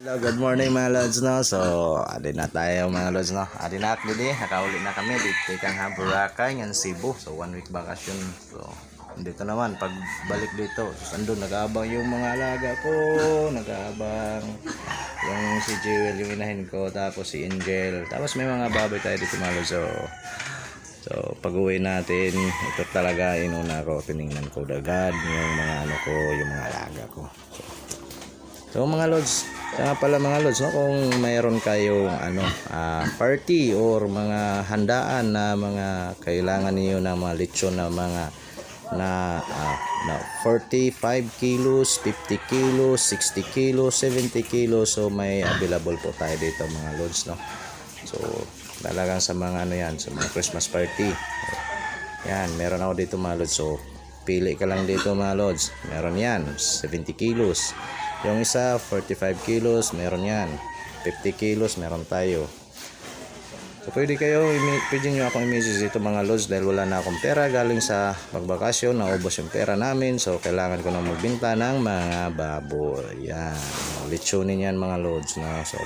Hello, good morning mga lods, no? So, adi na tayo mga lods, no? Adi na akli nakauli na kami dito kang Boracay ng Cebu. So, 1 week vacation. So, dito naman pagbalik dito. So, andun nag-aabang yung mga alaga ko, nag-aabang yung si Jewel, yung inahin ko, tapos si Angel. Tapos may mga baboy tayo dito mga lods. So pag-uwi natin, ito talaga inuna ko, tiningnan ko agad yung mga ano ko, yung mga alaga ko. So mga lods, kaya pala mga lods, no, kung mayroon kayong party or mga handaan na mga kailangan niyo na mga lechon na mga na 45 kilos, 50 kilos, 60 kilos, 70 kilos, so may available po tayo dito mga lods, no. So talagang sa mga ano yan, sa mga Christmas party yan, meron ako dito mga lods. So pili ka lang dito mga lods, meron yan 70 kilos, yung isa 45 kilos, meron yan 50 kilos, meron tayo. So pwede nyo akong i-message dito mga lods, dahil wala na akong pera galing sa magbakasyon, naubos yung pera namin. So kailangan ko na magbenta ng mga baboy. Yan, lechonin yan mga lods, no? So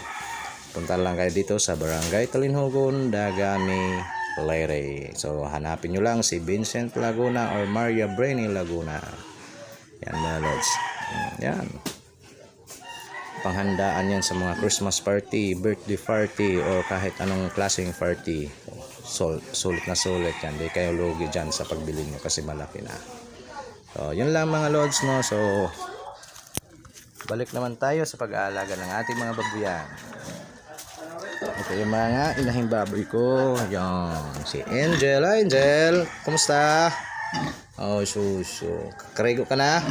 punta lang kayo dito sa Barangay Talinhogon, Dagami, Leyte. So hanapin nyo lang si Vincent Laguna or Maria Brainy Laguna. Yan mga lods. Yan, panghandaan yan sa mga Christmas party, birthday party, o kahit anong klaseng party. Sulit na sulit yan, di kayo lugi dyan sa pagbili nyo kasi malaki na. So yun lang mga lods, no? So balik naman tayo sa pag-aalaga ng ating mga babuyan. Ito yung mga inahing baboy ko. Yan, si Angel. Hi Angel, kumusta? Oh, suso. Karego ka na?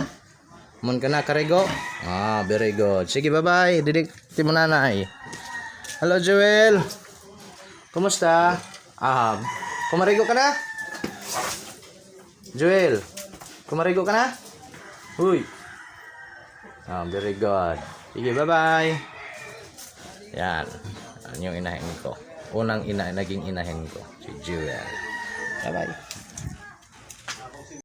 Mon ka na, karego? Ah, very good. Sige, bye-bye. Didikti mo nanay. Hello, Joel. Kumusta? Kumarigo ka na? Joel, kumarigo ka na? Huy. Very good. Sige, bye-bye. Yan. Yung inahin ko. Unang naging inahin ko. Si Joel. Bye-bye.